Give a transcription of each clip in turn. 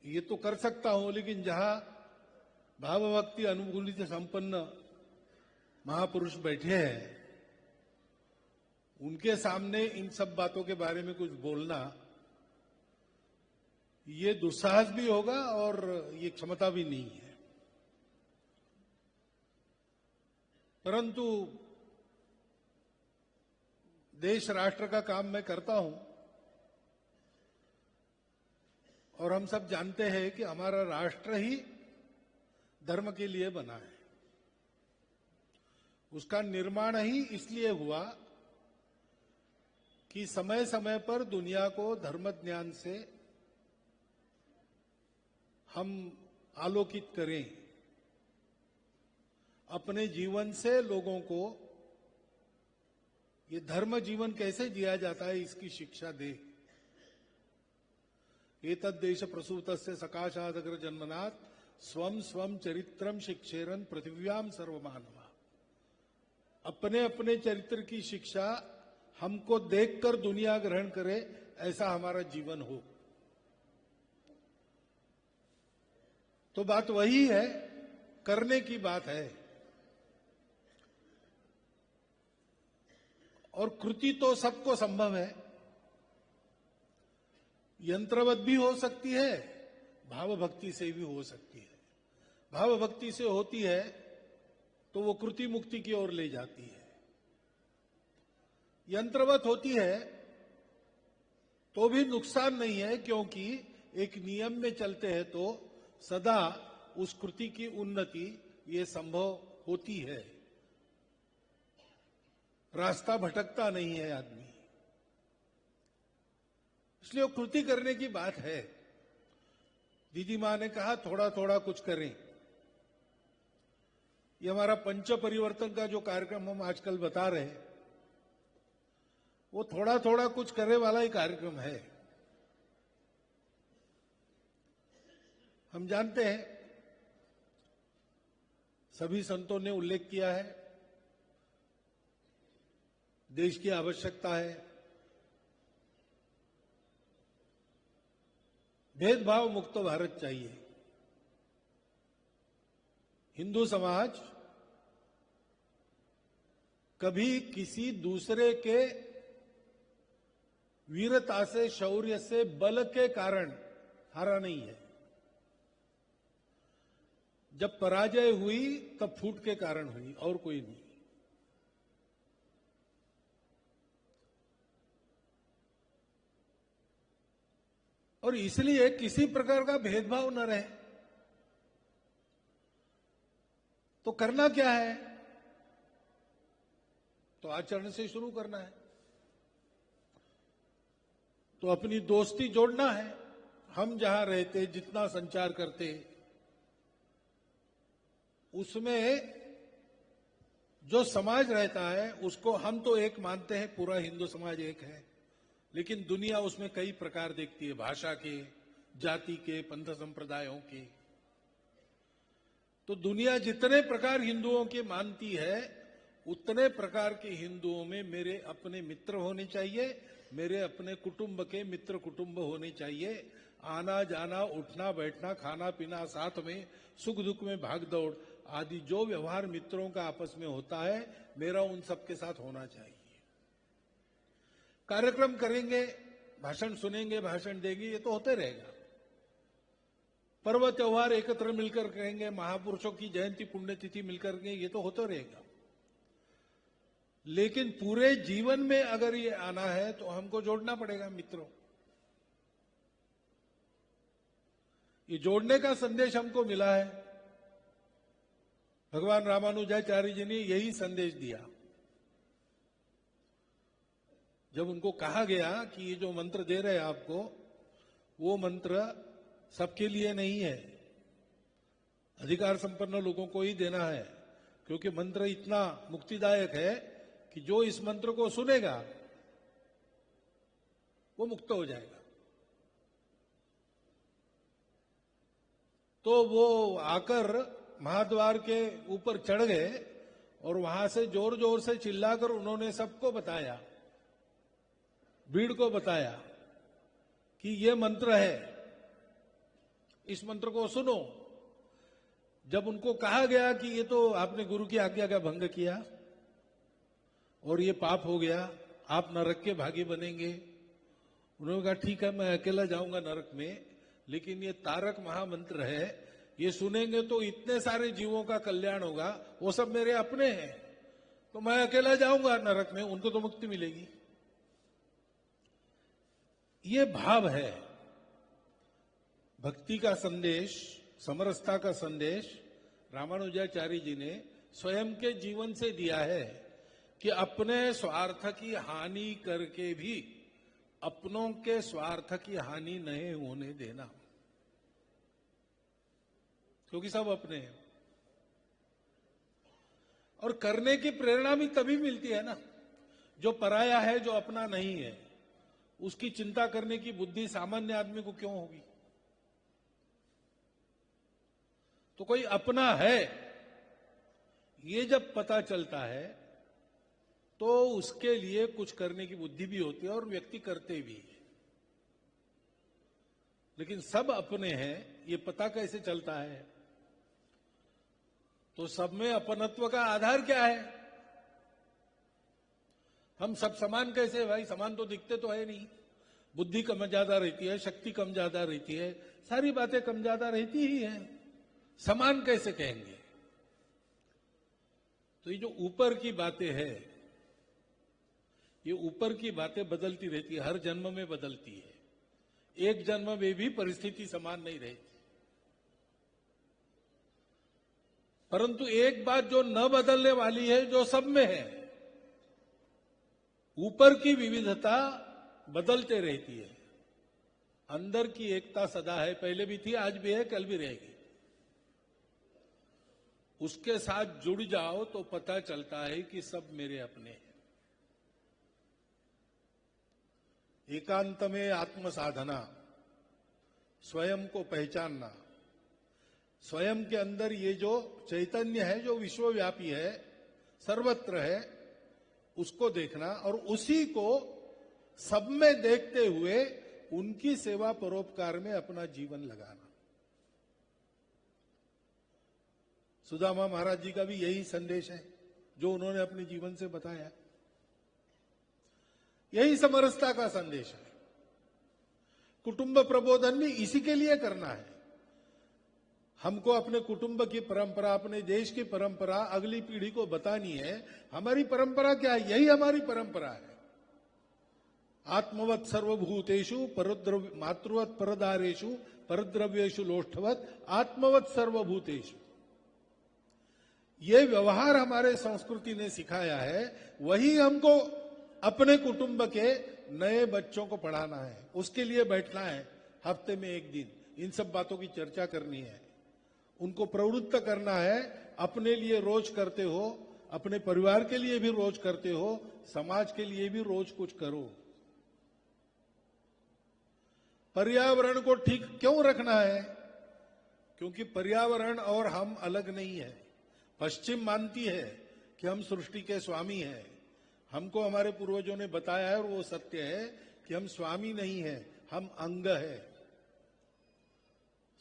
ये तो कर सकता हूं, लेकिन जहां भावभक्ति अनुभूति से संपन्न महापुरुष बैठे हैं, उनके सामने इन सब बातों के बारे में कुछ बोलना ये दुस्साहस भी होगा और ये क्षमता भी नहीं है। परंतु देश राष्ट्र का काम मैं करता हूं और हम सब जानते हैं कि हमारा राष्ट्र ही धर्म के लिए बना है। उसका निर्माण ही इसलिए हुआ कि समय समय पर दुनिया को धर्म ज्ञान से हम आलोकित करें, अपने जीवन से लोगों को ये धर्म जीवन कैसे जिया जाता है इसकी शिक्षा दे। एतद्देश प्रसूतस्य सकाशादग्र जन्मनात् स्वम स्वम चरित्रम शिक्षेरन पृथिव्याम सर्वमानवा। अपने अपने चरित्र की शिक्षा हमको देखकर दुनिया ग्रहण करे, ऐसा हमारा जीवन हो। तो बात वही है, करने की बात है। और कृति तो सबको संभव है, यंत्रवत भी हो सकती है, भाव भक्ति से भी हो सकती है। भाव भक्ति से होती है तो वो कृति मुक्ति की ओर ले जाती है। यंत्रवत होती है तो भी नुकसान नहीं है, क्योंकि एक नियम में चलते हैं तो सदा उस कृति की उन्नति ये संभव होती है। रास्ता भटकता नहीं है आदमी, इसलिए वो कृति करने की बात है। दीदी मां ने कहा थोड़ा थोड़ा कुछ करें। ये हमारा पंच परिवर्तन का जो कार्यक्रम हम आजकल बता रहे हैं, वो थोड़ा थोड़ा कुछ करने वाला ही कार्यक्रम है। हम जानते हैं, सभी संतों ने उल्लेख किया है, देश की आवश्यकता है, भेदभाव मुक्त भारत चाहिए। हिंदू समाज कभी किसी दूसरे के वीरता से, शौर्य से, बल के कारण हारा नहीं है। जब पराजय हुई तब फूट के कारण हुई, और कोई नहीं। और इसलिए किसी प्रकार का भेदभाव न रहे। तो करना क्या है? तो आचरण से शुरू करना है। तो अपनी दोस्ती जोड़ना है। हम जहां रहते, जितना संचार करते, उसमें जो समाज रहता है उसको हम तो एक मानते हैं, पूरा हिंदू समाज एक है, लेकिन दुनिया उसमें कई प्रकार देखती है, भाषा के, जाति के, पंथ संप्रदायों के। तो दुनिया जितने प्रकार हिंदुओं के मानती है, उतने प्रकार के हिंदुओं में मेरे अपने मित्र होने चाहिए, मेरे अपने कुटुंब के मित्र कुटुंब होने चाहिए। आना जाना, उठना बैठना, खाना पीना साथ में, सुख दुख में भाग दौड़ आदि जो व्यवहार मित्रों का आपस में होता है, मेरा उन सबके साथ होना चाहिए। कार्यक्रम करेंगे, भाषण सुनेंगे, भाषण देंगे, ये तो होते रहेगा। पर्व त्योहार एकत्र मिलकर करेंगे, महापुरुषों की जयंती पुण्यतिथि मिलकर के, ये तो होता रहेगा। लेकिन पूरे जीवन में अगर ये आना है तो हमको जोड़ना पड़ेगा मित्रों। ये जोड़ने का संदेश हमको मिला है। भगवान रामानुजाचार्य जी ने यही संदेश दिया। जब उनको कहा गया कि ये जो मंत्र दे रहे हैं आपको, वो मंत्र सबके लिए नहीं है, अधिकार संपन्न लोगों को ही देना है, क्योंकि मंत्र इतना मुक्तिदायक है कि जो इस मंत्र को सुनेगा वो मुक्त हो जाएगा। तो वो आकर महाद्वार के ऊपर चढ़ गए और वहां से जोर जोर से चिल्लाकर उन्होंने सबको बताया, भीड़ को बताया कि ये मंत्र है, इस मंत्र को सुनो। जब उनको कहा गया कि ये तो आपने गुरु की आज्ञा का भंग किया और ये पाप हो गया, आप नरक के भागी बनेंगे। उन्होंने कहा ठीक है, मैं अकेला जाऊंगा नरक में, लेकिन ये तारक महामंत्र है, ये सुनेंगे तो इतने सारे जीवों का कल्याण होगा, वो सब मेरे अपने हैं, तो मैं अकेला जाऊंगा नरक में, उनको तो मुक्ति मिलेगी। ये भाव है। भक्ति का संदेश, समरसता का संदेश रामानुजाचार्य जी ने स्वयं के जीवन से दिया है कि अपने स्वार्थ की हानि करके भी अपनों के स्वार्थ की हानि नहीं होने देना, क्योंकि सब अपने हैं। और करने की प्रेरणा भी तभी मिलती है ना, जो पराया है, जो अपना नहीं है, उसकी चिंता करने की बुद्धि सामान्य आदमी को क्यों होगी? तो कोई अपना है, ये जब पता चलता है तो उसके लिए कुछ करने की बुद्धि भी होती है और व्यक्ति करते भी है। लेकिन सब अपने हैं, ये पता कैसे चलता है? तो सब में अपनत्व का आधार क्या है? हम सब समान कैसे? भाई समान तो दिखते तो है नहीं। बुद्धि कम ज्यादा रहती है, शक्ति कम ज्यादा रहती है, सारी बातें कम ज्यादा रहती ही हैं, समान कैसे कहेंगे? तो ये जो ऊपर की बातें हैं, ये ऊपर की बातें बदलती रहती है, हर जन्म में बदलती है। एक जन्म में भी परिस्थिति समान नहीं रहती। परंतु एक बात जो न बदलने वाली है, जो सब में है, ऊपर की विविधता बदलते रहती है, अंदर की एकता सदा है, पहले भी थी, आज भी है, कल भी रहेगी। उसके साथ जुड़ जाओ तो पता चलता है कि सब मेरे अपने हैं। एकांत में आत्म साधना, स्वयं को पहचानना, स्वयं के अंदर ये जो चैतन्य है, जो विश्वव्यापी है, सर्वत्र है, उसको देखना और उसी को सब में देखते हुए उनकी सेवा परोपकार में अपना जीवन लगाना। सुदामा महाराज जी का भी यही संदेश है जो उन्होंने अपने जीवन से बताया। यही समरसता का संदेश है। कुटुंब प्रबोधन भी इसी के लिए करना है। हमको अपने कुटुंब की परंपरा, अपने देश की परंपरा अगली पीढ़ी को बतानी है। हमारी परंपरा क्या है? यही हमारी परंपरा है। आत्मवत् सर्वभूतेषु मातृवत् परदारेषु परद्रव्येषु लोष्ठवत् आत्मवत् सर्वभूतेषु। ये व्यवहार हमारे संस्कृति ने सिखाया है, वही हमको अपने कुटुंब के नए बच्चों को पढ़ाना है। उसके लिए बैठना है, हफ्ते में एक दिन इन सब बातों की चर्चा करनी है, उनको प्रवृत्त करना है। अपने लिए रोज करते हो, अपने परिवार के लिए भी रोज करते हो, समाज के लिए भी रोज कुछ करो। पर्यावरण को ठीक क्यों रखना है? क्योंकि पर्यावरण और हम अलग नहीं है। पश्चिम मानती है कि हम सृष्टि के स्वामी हैं। हमको हमारे पूर्वजों ने बताया है और वो सत्य है कि हम स्वामी नहीं है, हम अंग है।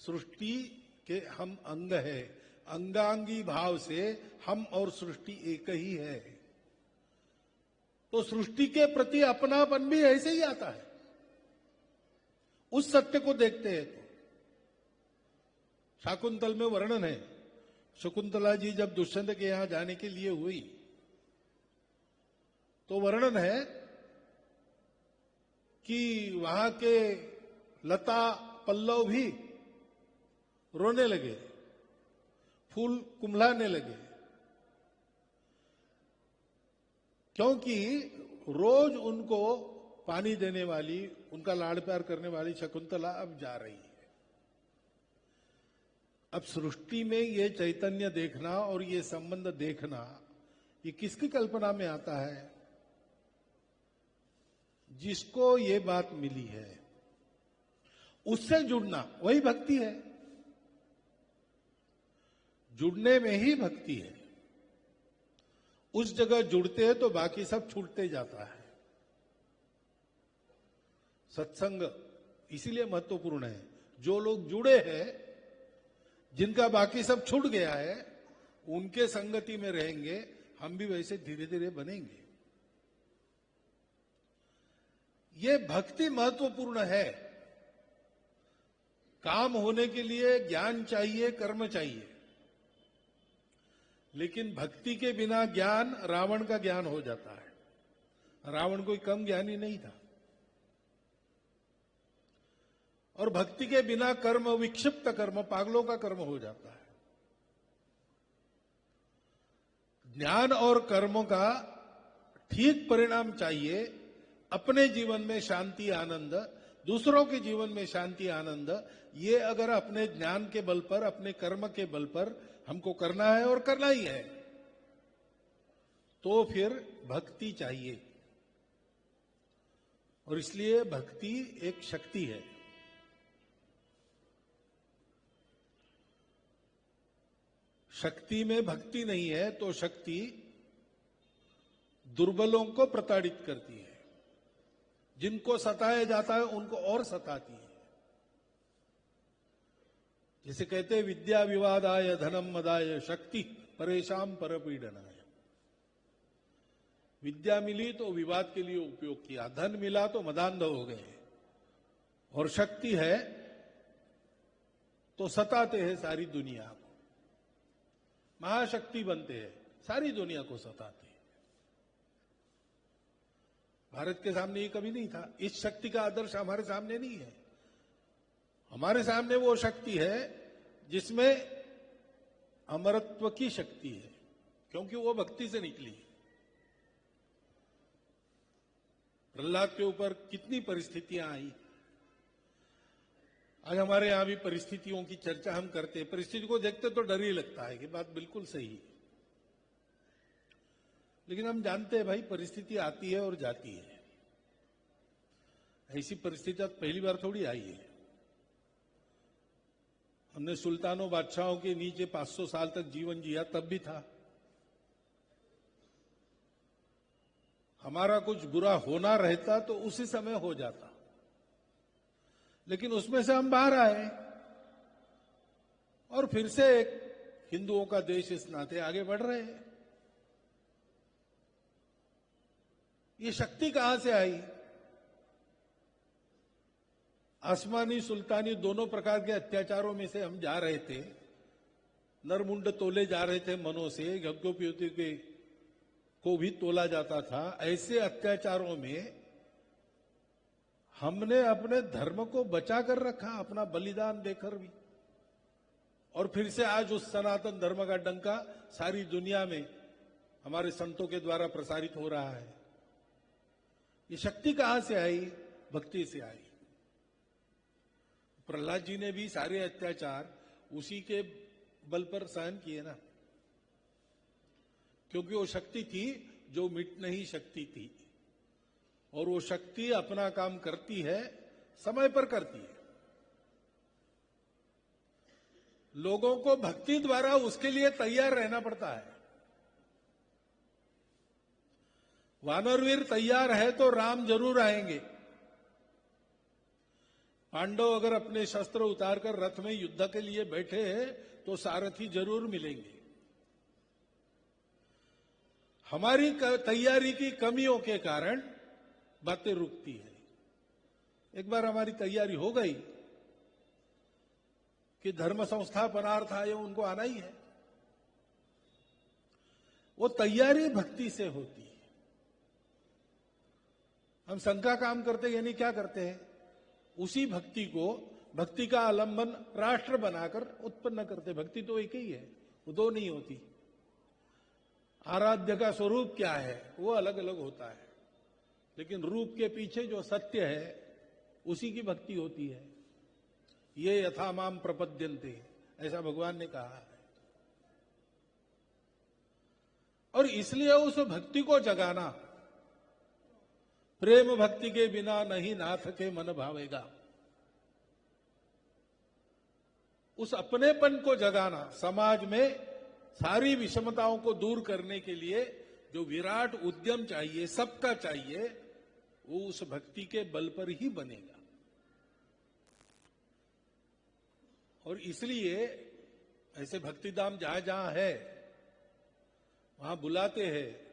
सृष्टि के हम अंग है। अंगांगी भाव से हम और सृष्टि एक ही है। तो सृष्टि के प्रति अपनापन भी ऐसे ही आता है। उस सत्य को देखते हैं तो शाकुंतल में वर्णन है, शकुंतला जी जब दुष्यंत के यहां जाने के लिए हुई तो वर्णन है कि वहां के लता पल्लव भी रोने लगे, फूल कुंभलाने लगे, क्योंकि रोज उनको पानी देने वाली, उनका लाड़ प्यार करने वाली शकुंतला अब जा रही है। अब सृष्टि में ये चैतन्य देखना और ये संबंध देखना, ये किसकी कल्पना में आता है? जिसको ये बात मिली है, उससे जुड़ना वही भक्ति है। जुड़ने में ही भक्ति है। उस जगह जुड़ते हैं तो बाकी सब छूटते जाता है। सत्संग इसीलिए महत्वपूर्ण है। जो लोग जुड़े हैं, जिनका बाकी सब छूट गया है, उनके संगति में रहेंगे, हम भी वैसे धीरे धीरे बनेंगे। ये भक्ति महत्वपूर्ण है। काम होने के लिए ज्ञान चाहिए, कर्म चाहिए, लेकिन भक्ति के बिना ज्ञान रावण का ज्ञान हो जाता है। रावण कोई कम ज्ञानी नहीं था। और भक्ति के बिना कर्म, विक्षिप्त कर्म, पागलों का कर्म हो जाता है। ज्ञान और कर्मों का ठीक परिणाम चाहिए। अपने जीवन में शांति आनंद, दूसरों के जीवन में शांति आनंद, ये अगर अपने ज्ञान के बल पर, अपने कर्म के बल पर हमको करना है, और करना ही है, तो फिर भक्ति चाहिए। और इसलिए भक्ति एक शक्ति है। शक्ति में भक्ति नहीं है तो शक्ति दुर्बलों को प्रताड़ित करती है। जिनको सताया जाता है उनको और सताती है। जिसे कहते हैं विद्या विवादाय धनम मदाय शक्ति परेशान परपीडनाय। विद्या मिली तो विवाद के लिए उपयोग किया, धन मिला तो मदान्ध हो गए, और शक्ति है तो सताते हैं सारी दुनिया को। महाशक्ति बनते हैं, सारी दुनिया को सताते हैं। भारत के सामने ये कभी नहीं था। इस शक्ति का आदर्श हमारे सामने नहीं है। हमारे सामने वो शक्ति है जिसमें अमरत्व की शक्ति है, क्योंकि वो भक्ति से निकली। प्रहलाद के ऊपर कितनी परिस्थितियां आई। आज हमारे यहां भी परिस्थितियों की चर्चा हम करते हैं। परिस्थिति को देखते तो डर ही लगता है कि बात बिल्कुल सही है, लेकिन हम जानते हैं भाई परिस्थिति आती है और जाती है। ऐसी परिस्थिति पहली बार थोड़ी आई है। हमने सुल्तानों बादशाहों के नीचे 500 साल तक जीवन जिया, तब भी था। हमारा कुछ बुरा होना रहता तो उसी समय हो जाता, लेकिन उसमें से हम बाहर आए और फिर से एक हिंदुओं का देश इस नाते आगे बढ़ रहे हैं। ये शक्ति कहां से आई? आसमानी सुल्तानी दोनों प्रकार के अत्याचारों में से हम जा रहे थे। नरमुंड तोले जा रहे थे मनों से, यज्ञोपवीत के को भी तोला जाता था। ऐसे अत्याचारों में हमने अपने धर्म को बचा कर रखा, अपना बलिदान देकर भी। और फिर से आज उस सनातन धर्म का डंका सारी दुनिया में हमारे संतों के द्वारा प्रसारित हो रहा है। ये शक्ति कहां से आई? भक्ति से आई। प्रहलाद जी ने भी सारे अत्याचार उसी के बल पर सहन किए ना, क्योंकि वो शक्ति थी जो मिट नहीं सकती थी। और वो शक्ति अपना काम करती है, समय पर करती है। लोगों को भक्ति द्वारा उसके लिए तैयार रहना पड़ता है। वानरवीर तैयार है तो राम जरूर आएंगे। पांडव अगर अपने शस्त्र उतारकर रथ में युद्ध के लिए बैठे हैं तो सारथी जरूर मिलेंगे। हमारी तैयारी की कमियों के कारण बातें रुकती है। एक बार हमारी तैयारी हो गई कि धर्म संस्थापनार्थ आए, उनको आना ही है। वो तैयारी भक्ति से होती है। हम संघ का काम करते यानी क्या करते हैं? उसी भक्ति को, भक्ति का आलंबन राष्ट्र बनाकर उत्पन्न करते। भक्ति तो एक ही है, वो दो नहीं होती। आराध्य का स्वरूप क्या है वो अलग अलग होता है, लेकिन रूप के पीछे जो सत्य है उसी की भक्ति होती है। ये यथा माम प्रपद्यन्ते, ऐसा भगवान ने कहा है। और इसलिए उस भक्ति को जगाना, प्रेम भक्ति के बिना नहीं नाथ के मन भावेगा, उस अपनेपन को जगाना, समाज में सारी विषमताओं को दूर करने के लिए जो विराट उद्यम चाहिए, सबका चाहिए, वो उस भक्ति के बल पर ही बनेगा। और इसलिए ऐसे भक्तिधाम जहां जहां है वहां बुलाते हैं